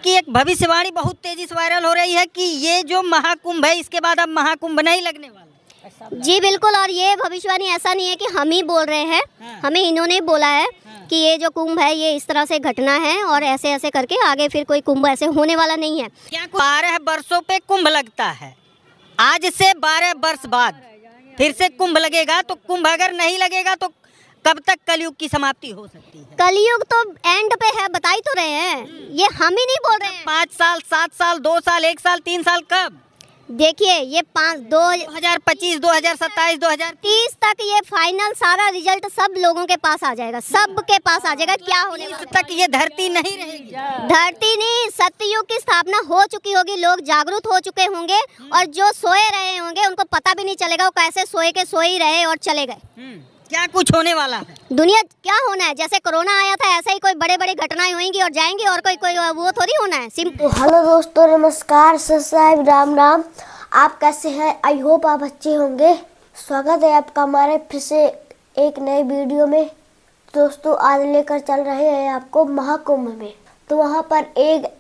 आपकी एक भविष्यवाणी बहुत तेजी से वायरल हो रही है कि ये जो महाकुंभ है इसके बाद अब महाकुंभ नहीं लगने वाला। जी बिल्कुल, और ये भविष्यवाणी ऐसा नहीं है कि हम ही बोल रहे हैं, हमें इन्होंने बोला है कि ये जो कुंभ है ये इस तरह से घटना है और ऐसे ऐसे करके आगे फिर कोई कुंभ ऐसे होने वाला नहीं है। क्या 12 वर्षों पे कुंभ लगता है, आज से 12 वर्ष बाद फिर से कुंभ लगेगा, तो कुंभ अगर नहीं लगेगा तो कब तक कलयुग की समाप्ति हो सकती है? कलयुग तो एंड पे है, बता ही तो रहे हैं, ये हम ही नहीं बोल रहे हैं। 5 साल, 7 साल, 2 साल, 1 साल, 3 साल, कब? देखिए ये 2025, 2027, 2030 तक ये फाइनल सारा रिजल्ट सब लोगों के पास आ जाएगा, सबके पास आ जाएगा। क्या होने वाला तक ये धरती नहीं रहेगी, धरती नहीं, सत्ययुग की स्थापना हो चुकी होगी, लोग जागरूक हो चुके होंगे और जो सोए रहे होंगे उनको पता भी नहीं चलेगा वो कैसे सोए के सोए ही रहे और चले गए। क्या कुछ होने वाला है? दुनिया क्या होना है, जैसे कोरोना आया था ऐसे ही कोई बड़े बड़े घटनाएं होंगी और जाएंगी और कोई वो थोड़ी होना है। हेलो दोस्तों, नमस्कार, सत साहिब, राम राम। आप कैसे हैं? आई होप आप अच्छे होंगे। स्वागत है आपका हमारे फिर से एक नए वीडियो में। दोस्तों आज लेकर चल रहे हैं आपको महाकुंभ में। तो वहाँ पर एक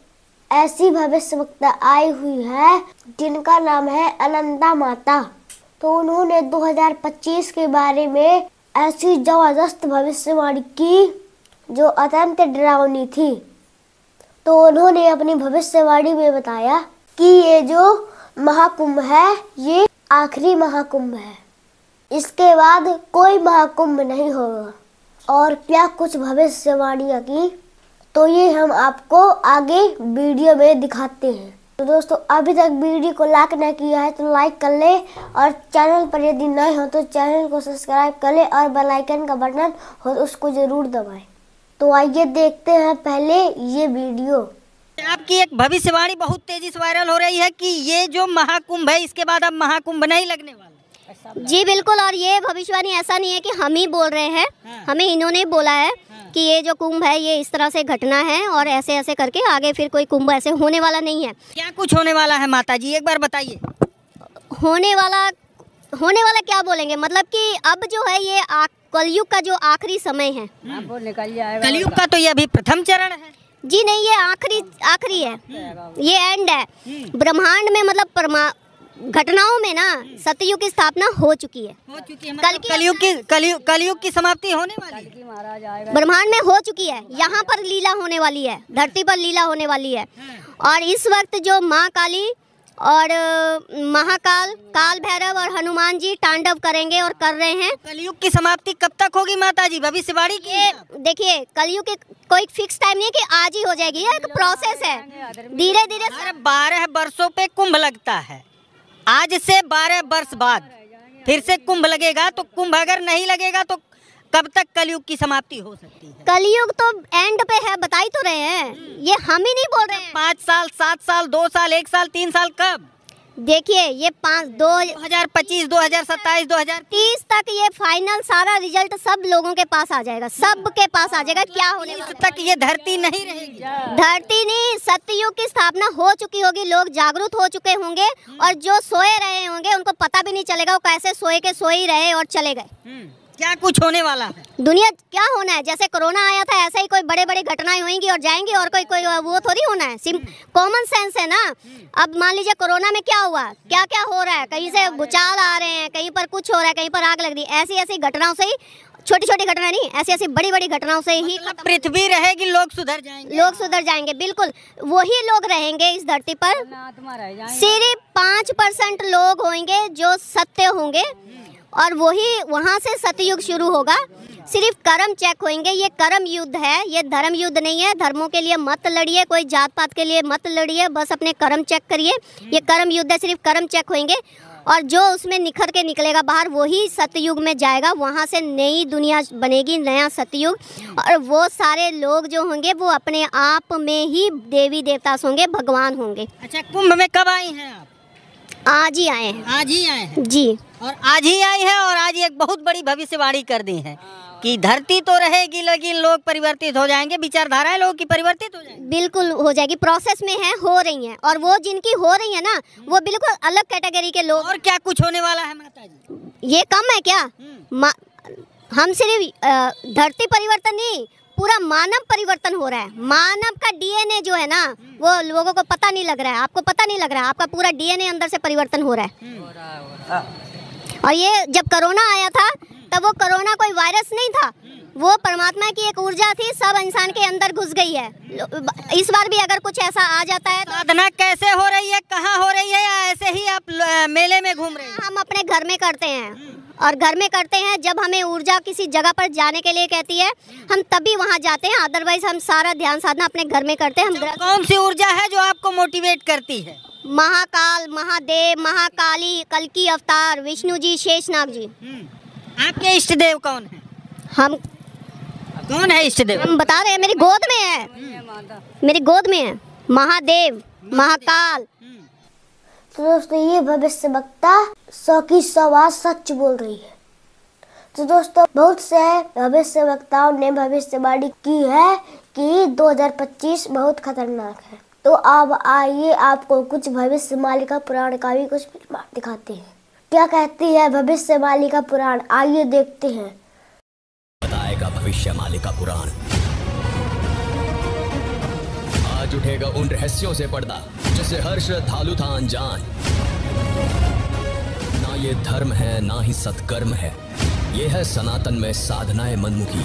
ऐसी भविष्यवक्ता आई हुई है जिनका नाम है अनंता माता। तो उन्होंने 2025 के बारे में ऐसी जबरदस्त भविष्यवाणी की जो अत्यंत डरावनी थी। तो उन्होंने अपनी भविष्यवाणी में बताया कि ये जो महाकुंभ है ये आखिरी महाकुंभ है, इसके बाद कोई महाकुंभ नहीं होगा। और क्या कुछ भविष्यवाणियां की, तो ये हम आपको आगे वीडियो में दिखाते हैं। तो दोस्तों अभी तक वीडियो को लाइक नहीं किया है तो लाइक कर ले, और चैनल पर यदि नए हो तो चैनल को सब्सक्राइब कर ले, और बेल आइकन का बटन हो तो उसको जरूर दबाएं। तो आइए देखते हैं पहले ये वीडियो। आपकी एक भविष्यवाणी बहुत तेजी से वायरल हो रही है कि ये जो महाकुंभ है इसके बाद अब महाकुंभ नहीं लगने वाला। जी बिल्कुल, और ये भविष्यवाणी ऐसा नहीं है कि हम ही बोल रहे हैं, हमें इन्होंने बोला है कि ये जो कुंभ है ये इस तरह से घटना है और ऐसे ऐसे करके आगे फिर कोई कुंभ ऐसे होने वाला नहीं है। क्या कुछ होने वाला है माता जी, एक बार बताइए। होने वाला क्या बोलेंगे, मतलब कि अब जो है ये कलयुग का जो आखिरी समय है, वो निकल जाएगा। कलयुग का तो ये अभी प्रथम चरण है। जी नहीं, ये आखिरी है, ये एंड है। ब्रह्मांड में मतलब घटनाओं में ना सतयुग की स्थापना हो चुकी है, कलयुग की समाप्ति होने वाली, ब्रह्मांड में हो चुकी है। यहाँ पर लीला होने वाली है, धरती पर लीला होने वाली है। और इस वक्त जो माँ काली और महाकाल, काल भैरव और हनुमान जी तांडव करेंगे और कर रहे हैं। कलयुग की समाप्ति कब तक होगी माता जी, भविष्यवाणी की? देखिए कलयुग के कोई फिक्स टाइम नहीं है कि आज ही हो जाएगी, ये एक प्रोसेस है, धीरे धीरे। 12 वर्षों पे कुंभ लगता है, आज से 12 वर्ष बाद फिर से कुंभ लगेगा, तो कुंभ अगर नहीं लगेगा तो कब तक कलयुग की समाप्ति हो सकती है? कलयुग तो एंड पे है, बता ही तो रहे हैं, ये हम ही नहीं बोल रहे हैं। 5 साल, 7 साल, 2 साल, 1 साल, 3 साल, कब? देखिए ये 2025, 2027, 2030 तक ये फाइनल सारा रिजल्ट सब लोगों के पास आ जाएगा, सबके पास आ जाएगा। क्या होने वाला तक ये धरती नहीं रहेगी, धरती नहीं, सत्ययुग की स्थापना हो चुकी होगी, लोग जागरूक हो चुके होंगे और जो सोए रहे होंगे उनको पता भी नहीं चलेगा वो कैसे सोए के सोए ही रहे और चले गए। क्या कुछ होने वाला है? दुनिया क्या होना है, जैसे कोरोना आया था ऐसे ही कोई बड़े बड़े घटनाएं होंगी और जाएंगी और कोई वो थोड़ी होना है। कॉमन सेंस है ना। अब मान लीजिए कोरोना में क्या हुआ, क्या क्या हो रहा है, कहीं से भूचाल आ रहे हैं, कहीं पर कुछ हो रहा है, कहीं पर आग लग रही है। ऐसी ऐसी घटनाओं से ही, छोटी छोटी घटना नहीं, ऐसी ऐसी बड़ी बड़ी घटनाओं से ही पृथ्वी रहेगी, लोग सुधर जाएंगे, लोग सुधर जाएंगे। बिल्कुल वही लोग रहेंगे इस धरती पर, सिर्फ 5% लोग होंगे जो सत्य होंगे और वही वहाँ से सतयुग शुरू होगा। सिर्फ कर्म चेक होंगे, ये कर्म युद्ध है, ये धर्म युद्ध नहीं है। धर्मों के लिए मत लड़िए, कोई जात पात के लिए मत लड़िए, बस अपने कर्म चेक करिए। ये कर्म युद्ध है, सिर्फ कर्म चेक होंगे और जो उसमें निखर के निकलेगा बाहर वही सतयुग में जाएगा। वहाँ से नई दुनिया बनेगी, नया सतयुग, और वो सारे लोग जो होंगे वो अपने आप में ही देवी देवता होंगे, भगवान होंगे। अच्छा, कुंभ में कब आई हैं आप? आज ही आए हैं। आज ही आए हैं जी, और आज ही आई है और आज एक बहुत बड़ी भविष्यवाणी कर दी है कि धरती तो रहेगी लेकिन लोग परिवर्तित हो जाएंगे, विचारधाराएं लोगों की परिवर्तित हो जाएंगी। बिल्कुल हो जाएगी, प्रोसेस में है, हो रही हैं। और वो जिनकी हो रही है ना वो बिल्कुल अलग कैटेगरी के लोग। और क्या कुछ होने वाला है माता जी? ये कम है क्या? हम सिर्फ धरती परिवर्तन नहीं, पूरा मानव परिवर्तन हो रहा है। मानव का डीएनए जो है ना, वो लोगों को पता नहीं लग रहा है, आपको पता नहीं लग रहा है, आपका पूरा डीएनए अंदर से परिवर्तन हो रहा है। और ये जब कोरोना आया था तब वो कोरोना कोई वायरस नहीं था, वो परमात्मा की एक ऊर्जा थी, सब इंसान के अंदर घुस गई है। इस बार भी अगर कुछ ऐसा आ जाता है तो साधना कैसे हो रही है, कहाँ हो रही है, या ऐसे ही आप मेले में घूम रहे हैं? हम अपने घर में करते हैं, और घर में करते हैं। जब हमें ऊर्जा किसी जगह पर जाने के लिए कहती है हम तभी वहाँ जाते हैं, अदरवाइज हम सारा ध्यान साधना अपने घर में करते हैं। हम कौन सी ऊर्जा है जो आपको मोटिवेट करती है? महाकाल, महादेव, महाकाली, कल्कि अवतार, विष्णु जी, शेषनाग जी। आपके इष्ट देव कौन है? हम कौन है इष्ट देव? हम बता रहे हैं, मेरी गोद में है, मेरी गोद में है महादेव, महाकाल। तो दोस्तों ये भविष्यवक्ता 100 की 100 बात सच बोल रही है। तो दोस्तों बहुत से भविष्यवक्ताओं ने भविष्यवाणी की है कि 2025 बहुत खतरनाक है। तो अब आइए आपको कुछ भविष्य मालिका पुराण का भी कुछ दिखाते हैं। क्या कहती है भविष्य मालिका पुराण, आइए देखते हैं। बताएगा भविष्य मालिका पुराण। आज उठेगा उन रहस्यों से पर्दा जिसे हर श्रद्धालु था अनजान। ना ये धर्म है ना ही सत्कर्म है, ये है सनातन में साधनाएं मनमुखी।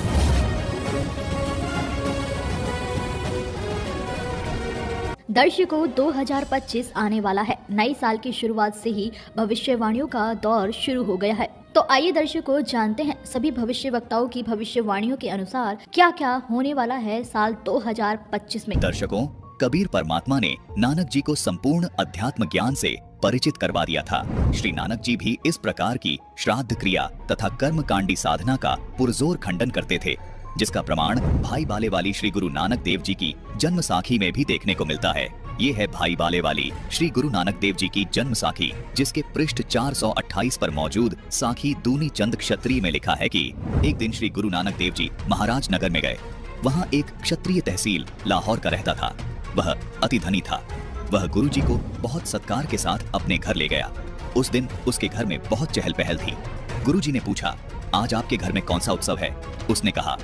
दर्शकों 2025 आने वाला है। नई साल की शुरुआत से ही भविष्यवाणियों का दौर शुरू हो गया है। तो आइए दर्शकों जानते हैं सभी भविष्यवक्ताओं की भविष्यवाणियों के अनुसार क्या क्या होने वाला है साल 2025 में। दर्शकों, कबीर परमात्मा ने नानक जी को संपूर्ण अध्यात्म ज्ञान से परिचित करवा दिया था। श्री नानक जी भी इस प्रकार की श्राद्ध क्रिया तथा कर्म कांडी साधना का पुरजोर खंडन करते थे, जिसका प्रमाण भाई बाले वाली श्री गुरु नानक देव जी की जन्म साखी में भी देखने को मिलता है। ये है भाई बाले वाली श्री गुरु नानक देव जी की जन्म साखी, जिसके पृष्ठ 428 पर मौजूद साखी दूनी चंद क्षत्रिय में लिखा है कि एक दिन श्री गुरु नानक देव जी महाराज नगर में गए। वहाँ एक क्षत्रिय तहसील लाहौर का रहता था। वह अति धनी था। वह गुरु जी को बहुत सत्कार के साथ अपने घर ले गया। उस दिन उसके घर में बहुत चहल पहल थी। गुरु जी ने पूछा, आज आपके घर में कौन सा उत्सव है? उसने कहा,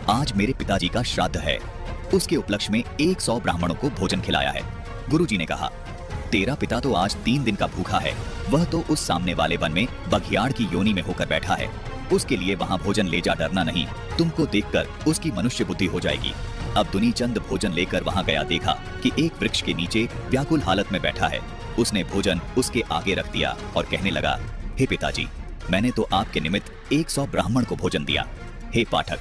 आज मेरे पिताजी का श्राद्ध है। उसके उपलक्ष्य में 100 ब्राह्मणों को भोजन खिलाया है। गुरु जी ने कहा, तेरा पिता तो आज 3 दिन का भूखा है। वह तो उस सामने वाले वन में बघियाड़ की योनि में होकर बैठा है। उसके लिए वहाँ भोजन ले जा डरना नहीं। तुमको देखकर उसकी मनुष्य बुद्धि हो जाएगी। अब दुनीचंद भोजन लेकर वहाँ गया, देखा कि एक वृक्ष के नीचे व्याकुल हालत में बैठा है। उसने भोजन उसके आगे रख दिया और कहने लगा, हे पिताजी, मैंने तो आपके निमित्त 100 ब्राह्मण को भोजन दिया। हे पाठक,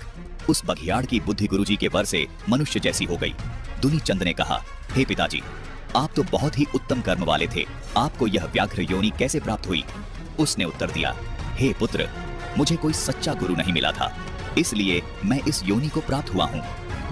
उस बघियाड़ की बुद्धि गुरुजी के वर से मनुष्य जैसी हो गई। दुनीचंद ने कहा, हे पिताजी, आप तो बहुत ही उत्तम कर्म वाले थे, आपको यह व्याघ्र योनि कैसे प्राप्त हुई? उसने उत्तर दिया, हे पुत्र, मुझे कोई सच्चा गुरु नहीं मिला था, इसलिए मैं इस योनि को प्राप्त हुआ हूँ।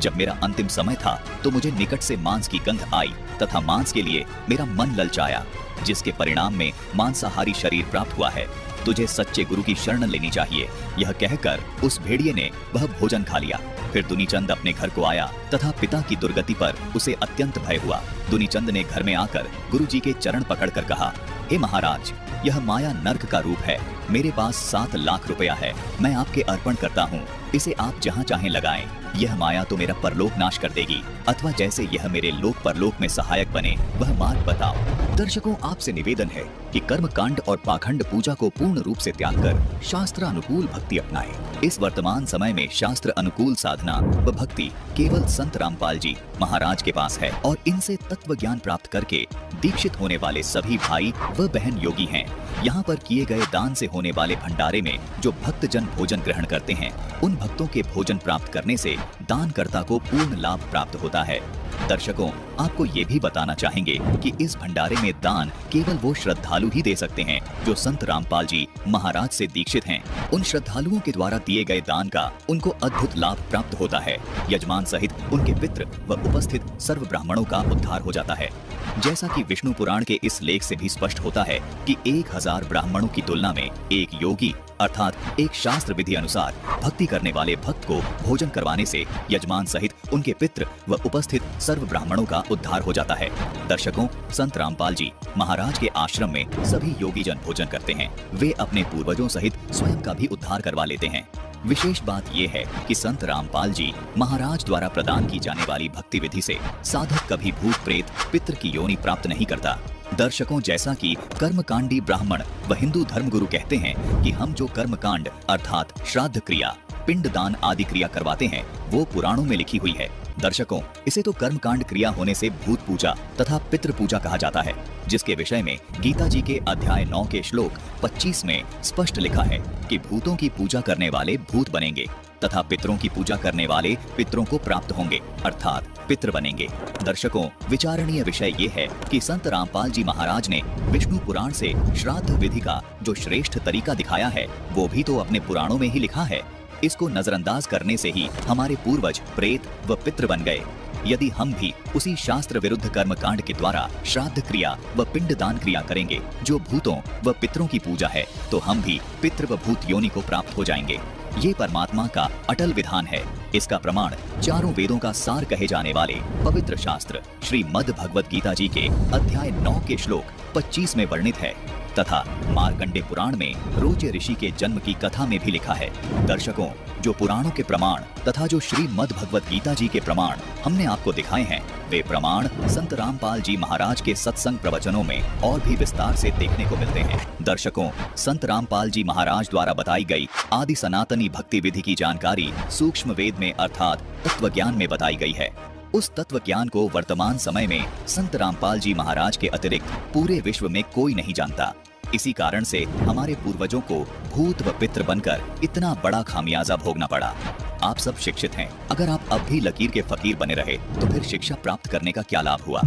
जब मेरा अंतिम समय था तो मुझे निकट से मांस की गंध आई तथा मांस के लिए मेरा मन ललचाया, जिसके परिणाम में मांसाहारी शरीर प्राप्त हुआ है। तुझे सच्चे गुरु की शरण लेनी चाहिए। यह कहकर उस भेड़िए ने वह भोजन खा लिया। फिर दुनीचंद अपने घर को आया तथा पिता की दुर्गति पर उसे अत्यंत भय हुआ। दुनीचंद ने घर में आकर गुरुजी के चरण पकड़कर कहा, हे महाराज, यह माया नर्क का रूप है। मेरे पास 7 लाख रुपया है, मैं आपके अर्पण करता हूँ। इसे आप जहाँ चाहें लगाएं। यह माया तो मेरा परलोक नाश कर देगी, अथवा जैसे यह मेरे लोक परलोक में सहायक बने, वह मार्ग बताओ। दर्शकों, आपसे निवेदन है कि कर्म कांड और पाखंड पूजा को पूर्ण रूप से त्याग कर शास्त्र अनुकूल भक्ति अपनाएं। इस वर्तमान समय में शास्त्र अनुकूल साधना व भक्ति केवल संत रामपाल जी महाराज के पास है, और इनसे तत्व ज्ञान प्राप्त करके दीक्षित होने वाले सभी भाई व बहन योगी हैं। यहाँ पर किए गए दान से होने वाले भंडारे में जो भक्तजन भोजन ग्रहण करते हैं, उन भक्तों के भोजन प्राप्त करने से दानकर्ता को पूर्ण लाभ प्राप्त होता है। दर्शकों, आपको ये भी बताना चाहेंगे कि इस भंडारे में दान केवल वो श्रद्धालु ही दे सकते हैं जो संत रामपाल जी महाराज से दीक्षित हैं। उन श्रद्धालुओं के द्वारा दिए गए दान का उनको अद्भुत लाभ प्राप्त होता है। यजमान सहित उनके पितृ व उपस्थित सर्व ब्राह्मणों का उद्धार हो जाता है। जैसा कि विष्णु पुराण के इस लेख से भी स्पष्ट होता है कि 1000 ब्राह्मणों की तुलना में एक योगी अर्थात एक शास्त्र विधि अनुसार भक्ति करने वाले भक्त को भोजन करवाने से यजमान सहित उनके पितृ व उपस्थित सर्व ब्राह्मणों का उद्धार हो जाता है। दर्शकों, संत रामपाल जी महाराज के आश्रम में सभी योगी जन भोजन करते हैं। वे अपने पूर्वजों सहित स्वयं का भी उद्धार करवा लेते हैं। विशेष बात यह है कि संत रामपाल जी महाराज द्वारा प्रदान की जाने वाली भक्ति विधि से साधक कभी भूत प्रेत पितृ की योनि प्राप्त नहीं करता। दर्शकों, जैसा कि कर्मकांडी ब्राह्मण व हिंदू धर्मगुरु कहते हैं कि हम जो कर्मकांड अर्थात श्राद्ध क्रिया, पिंडदान आदि क्रिया करवाते हैं वो पुराणों में लिखी हुई है। दर्शकों, इसे तो कर्मकांड क्रिया होने से भूत पूजा तथा पितृ पूजा कहा जाता है, जिसके विषय में गीता जी के अध्याय 9 के श्लोक 25 में स्पष्ट लिखा है कि भूतों की पूजा करने वाले भूत बनेंगे तथा पितरों की पूजा करने वाले पितरों को प्राप्त होंगे अर्थात पितृ बनेंगे। दर्शकों, विचारणीय विषय ये है कि संत रामपाल जी महाराज ने विष्णु पुराण से श्राद्ध विधि का जो श्रेष्ठ तरीका दिखाया है वो भी तो अपने पुराणों में ही लिखा है। इसको नजरअंदाज करने से ही हमारे पूर्वज प्रेत व पितृ बन गए। यदि हम भी उसी शास्त्र विरुद्ध कर्मकांड के द्वारा श्राद्ध क्रिया व पिंडदान क्रिया करेंगे जो भूतों व पितरों की पूजा है, तो हम भी पितृ व भूत योनि को प्राप्त हो जाएंगे। ये परमात्मा का अटल विधान है। इसका प्रमाण चारों वेदों का सार कहे जाने वाले पवित्र शास्त्र श्रीमद् भगवत गीता जी के अध्याय 9 के श्लोक 25 में वर्णित है तथा मार्कंडे पुराण में रोचे ऋषि के जन्म की कथा में भी लिखा है। दर्शकों, जो पुराणों के प्रमाण तथा जो श्रीमद् भगवत गीता जी के प्रमाण हमने आपको दिखाए हैं, वे प्रमाण संत रामपाल जी महाराज के सत्संग प्रवचनों में और भी विस्तार से देखने को मिलते हैं। दर्शकों, संत रामपाल जी महाराज द्वारा बताई गई आदि सनातनी भक्ति विधि की जानकारी सूक्ष्म वेद में अर्थात तत्व ज्ञान में बताई गई है। उस तत्व ज्ञान को वर्तमान समय में संत रामपाल जी महाराज के अतिरिक्त पूरे विश्व में कोई नहीं जानता। इसी कारण से हमारे पूर्वजों को भूत व पितृ बनकर इतना बड़ा खामियाजा भोगना पड़ा। आप सब शिक्षित हैं, अगर आप अब भी लकीर के फकीर बने रहे तो फिर शिक्षा प्राप्त करने का क्या लाभ हुआ।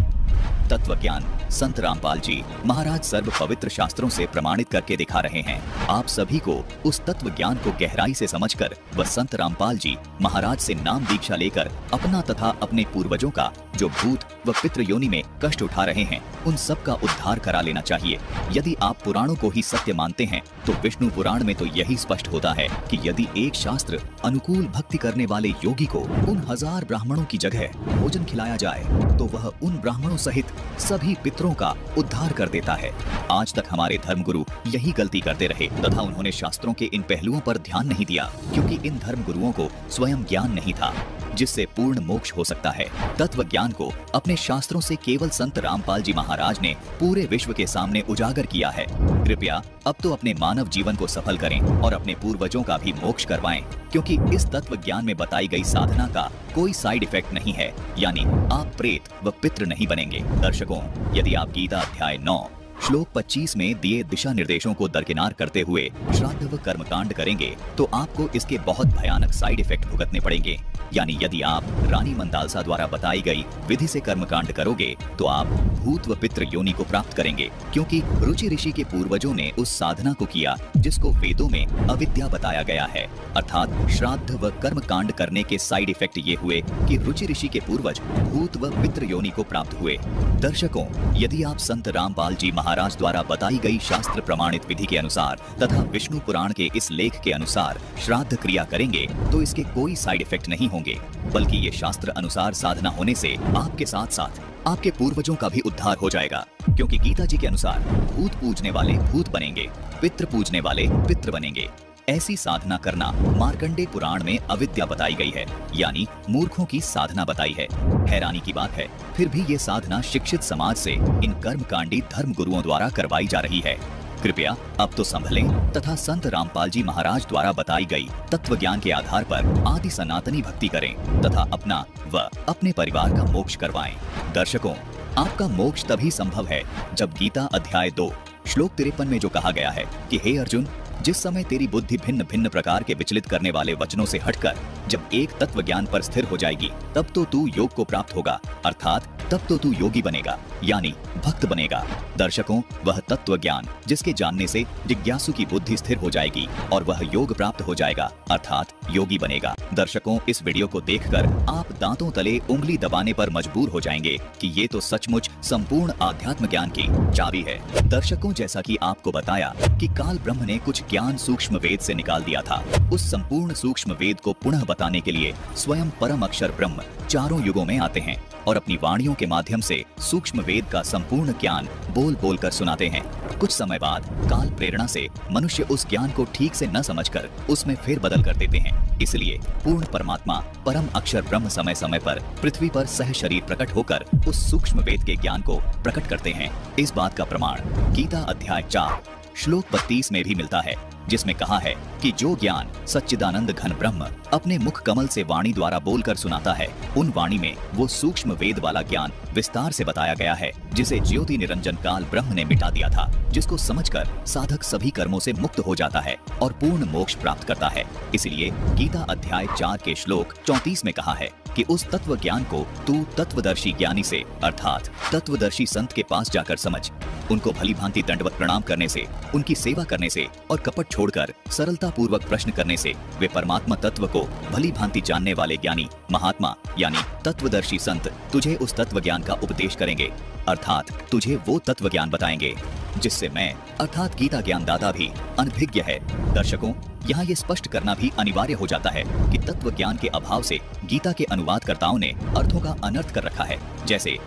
तत्व ज्ञान संत रामपाल जी महाराज सर्व पवित्र शास्त्रों से प्रमाणित करके दिखा रहे हैं। आप सभी को उस तत्व ज्ञान को गहराई से समझकर व संत रामपाल जी महाराज से नाम दीक्षा लेकर अपना तथा अपने पूर्वजों का जो भूत व पितृ योनि में कष्ट उठा रहे हैं उन सब का उद्धार करा लेना चाहिए। यदि आप पुराणों को ही सत्य मानते हैं तो विष्णु पुराण में तो यही स्पष्ट होता है कि यदि एक शास्त्र अनुकूल भक्ति करने वाले योगी को उन 1000 ब्राह्मणों की जगह भोजन खिलाया जाए तो वह उन ब्राह्मणों सहित सभी पितरों का उद्धार कर देता है। आज तक हमारे धर्मगुरु यही गलती करते रहे तथा उन्होंने शास्त्रों के इन पहलुओं पर ध्यान नहीं दिया, क्योंकि इन धर्मगुरुओं को स्वयं ज्ञान नहीं था जिससे पूर्ण मोक्ष हो सकता है। तत्व ज्ञान को अपने शास्त्रों से केवल संत रामपाल जी महाराज ने पूरे विश्व के सामने उजागर किया है। कृपया अब तो अपने मानव जीवन को सफल करें और अपने पूर्वजों का भी मोक्ष करवाएं, क्योंकि इस तत्व ज्ञान में बताई गई साधना का कोई साइड इफेक्ट नहीं है, यानी आप प्रेत व पितृ नहीं बनेंगे। दर्शकों, यदि आप गीता अध्याय 9 श्लोक 25 में दिए दिशा निर्देशों को दरकिनार करते हुए श्राद्ध व कर्मकांड करेंगे तो आपको इसके बहुत भयानक साइड इफेक्ट भुगतने पड़ेंगे। यानी यदि आप रानी मंदालसा द्वारा बताई गई विधि से कर्मकांड करोगे तो आप भूत व पितृ योनि को प्राप्त करेंगे, क्योंकि रुचि ऋषि के पूर्वजों ने उस साधना को किया जिसको वेदों में अविद्या बताया गया है। अर्थात श्राद्ध व कर्मकांड करने के साइड इफेक्ट ये हुए कि रुचि ऋषि के पूर्वज भूत व पितृ योनि को प्राप्त हुए। दर्शकों, यदि आप संत रामपाल जी महाराज द्वारा बताई गई शास्त्र प्रमाणित विधि के अनुसार तथा विष्णु पुराण के इस लेख के अनुसार श्राद्ध क्रिया करेंगे तो इसके कोई साइड इफेक्ट नहीं होंगे, बल्कि ये शास्त्र अनुसार साधना होने से आपके साथ साथ आपके पूर्वजों का भी उद्धार हो जाएगा। क्योंकि गीता जी के अनुसार भूत पूजने वाले भूत बनेंगे, पितृ पूजने वाले पितृ बनेंगे। ऐसी साधना करना मार्कंडे पुराण में अविद्या बताई गई है, यानी मूर्खों की साधना बताई है। हैरानी की बात है, फिर भी ये साधना शिक्षित समाज से इन कर्मकांडी धर्म गुरुओं द्वारा करवाई जा रही है। कृपया अब तो संभलें तथा संत रामपाल जी महाराज द्वारा बताई गई तत्व ज्ञान के आधार पर आदि सनातनी भक्ति करें तथा अपना व अपने परिवार का मोक्ष करवाएं। दर्शकों, आपका मोक्ष तभी संभव है जब गीता अध्याय 2 श्लोक 53 में जो कहा गया है कि हे अर्जुन, जिस समय तेरी बुद्धि भिन्न भिन्न प्रकार के विचलित करने वाले वचनों से हटकर जब एक तत्व ज्ञान पर स्थिर हो जाएगी तब तो तू योग को प्राप्त होगा, अर्थात तब तो तू योगी बनेगा, यानी भक्त बनेगा। दर्शकों, वह तत्व ज्ञान जिसके जानने से जिज्ञासु की बुद्धि स्थिर हो जाएगी और वह योग प्राप्त हो जाएगा, अर्थात योगी बनेगा। दर्शकों, इस वीडियो को देखकर आप दांतों तले उंगली दबाने पर मजबूर हो जाएंगे कि ये तो सचमुच संपूर्ण आध्यात्म ज्ञान की चाबी है। दर्शकों, जैसा कि आपको बताया कि काल ब्रह्म ने कुछ ज्ञान सूक्ष्म वेद से निकाल दिया था, उस संपूर्ण सूक्ष्म वेद को पुनः बताने के लिए स्वयं परम अक्षर ब्रह्म चारों युगों में आते हैं और अपनी वाणियों के माध्यम से सूक्ष्म वेद का संपूर्ण ज्ञान बोल बोल कर सुनाते हैं। कुछ समय बाद काल प्रेरणा से मनुष्य उस ज्ञान को ठीक से न समझकर उसमें फेर बदल कर देते हैं। इसलिए पूर्ण परमात्मा परम अक्षर ब्रह्म समय समय पर पृथ्वी पर सह शरीर प्रकट होकर उस सूक्ष्म वेद के ज्ञान को प्रकट करते हैं। इस बात का प्रमाण गीता अध्याय 4 श्लोक 32 में भी मिलता है, जिसमें कहा है कि जो ज्ञान सच्चिदानंद घन ब्रह्म अपने मुख कमल से वाणी द्वारा बोलकर सुनाता है, उन वाणी में वो सूक्ष्म वेद वाला ज्ञान विस्तार से बताया गया है, जिसे ज्योति निरंजन काल ब्रह्म ने मिटा दिया था, जिसको समझकर साधक सभी कर्मों से मुक्त हो जाता है और पूर्ण मोक्ष प्राप्त करता है। इसलिए गीता अध्याय 4 के श्लोक 34 में कहा है कि उस तत्व ज्ञान को तू तत्वदर्शी ज्ञानी से अर्थात तत्वदर्शी संत के पास जाकर समझ। उनको भली भांति दंडवत प्रणाम करने से, उनकी सेवा करने से और कपट छोड़कर सरलता पूर्वक प्रश्न करने से वे परमात्मा तत्व को भली भांति जानने वाले ज्ञानी महात्मा यानी तत्वदर्शी संत तुझे उस तत्व ज्ञान का उपदेश करेंगे, अर्थात तुझे वो तत्व ज्ञान बताएंगे जिससे मैं अर्थात गीता ज्ञानदाता भी अनभिज्ञ है। दर्शकों, यहाँ ये स्पष्ट करना भी अनिवार्य हो जाता है कि तत्व ज्ञान के अभाव से गीता के अनुवादकर्ताओं ने अर्थों का अनर्थ कर रखा है। जैसे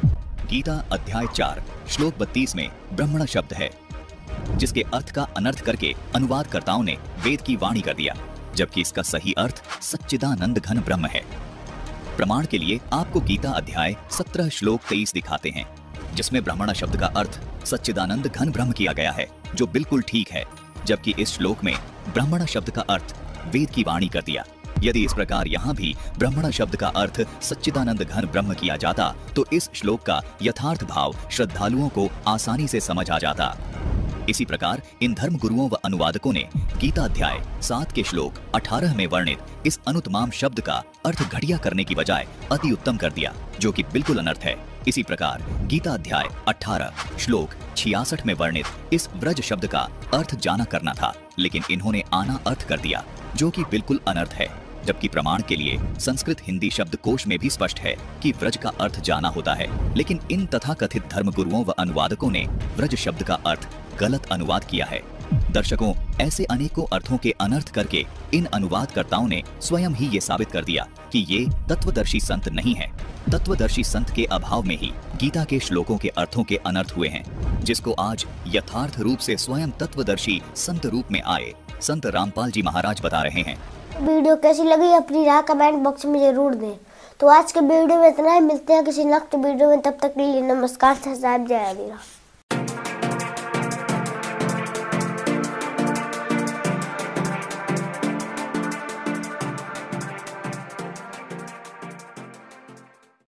गीता अध्याय 4 श्लोक 32 में ब्रह्मण शब्द है, जिसके अर्थ का अनर्थ करके अनुवादकर्ताओं ने वेद की वाणी कर दिया, जबकि इसका सही अर्थ सच्चिदानंद घन ब्रह्म है। प्रमाण के लिए आपको गीता अध्याय 17 श्लोक 23 दिखाते हैं, जिसमें ब्रह्मण शब्द का अर्थ सच्चिदानंद घन ब्रह्म किया गया है, जो बिल्कुल ठीक है, जबकि इस श्लोक में ब्रह्मण शब्द का अर्थ वेद की वाणी कर दिया। यदि इस प्रकार यहाँ भी ब्रह्मण शब्द का अर्थ सच्चिदानंद घन ब्रह्म किया जाता तो इस श्लोक का यथार्थ भाव श्रद्धालुओं को आसानी से समझ आ जाता। इसी प्रकार इन धर्म गुरुओं व अनुवादकों ने गीता अध्याय 7 के श्लोक 18 में वर्णित इस अनुत्तमाम शब्द का अर्थ घटिया करने की बजाय अति उत्तम कर दिया, जो कि बिल्कुल अनर्थ है। इसी प्रकार गीता अध्याय 18 श्लोक 66 में वर्णित इस व्रज शब्द का अर्थ जाना करना था, लेकिन इन्होंने आना अर्थ कर दिया, जो कि बिल्कुल अनर्थ है। जबकि प्रमाण के लिए संस्कृत हिंदी शब्द कोश में भी स्पष्ट है कि व्रज का अर्थ जाना होता है, लेकिन इन तथाकथित धर्म गुरुओं व अनुवादकों ने व्रज शब्द का अर्थ गलत अनुवाद किया है। दर्शकों, ऐसे अनेकों अर्थों के अनर्थ करके इन अनुवादकर्ताओं ने स्वयं ही ये साबित कर दिया कि ये तत्वदर्शी संत नहीं है। तत्वदर्शी संत के अभाव में ही गीता के श्लोकों के अर्थों के अनर्थ हुए हैं, जिसको आज यथार्थ रूप से स्वयं तत्वदर्शी संत रूप में आए संत रामपाल जी महाराज बता रहे हैं। वीडियो कैसी लगी अपनी राय कमेंट बॉक्स में जरूर दें। तो आज के वीडियो में इतना ही, मिलते हैं किसी नेक्स्ट वीडियो में, तब तक के लिए नमस्कार, साहब जय आदिरा।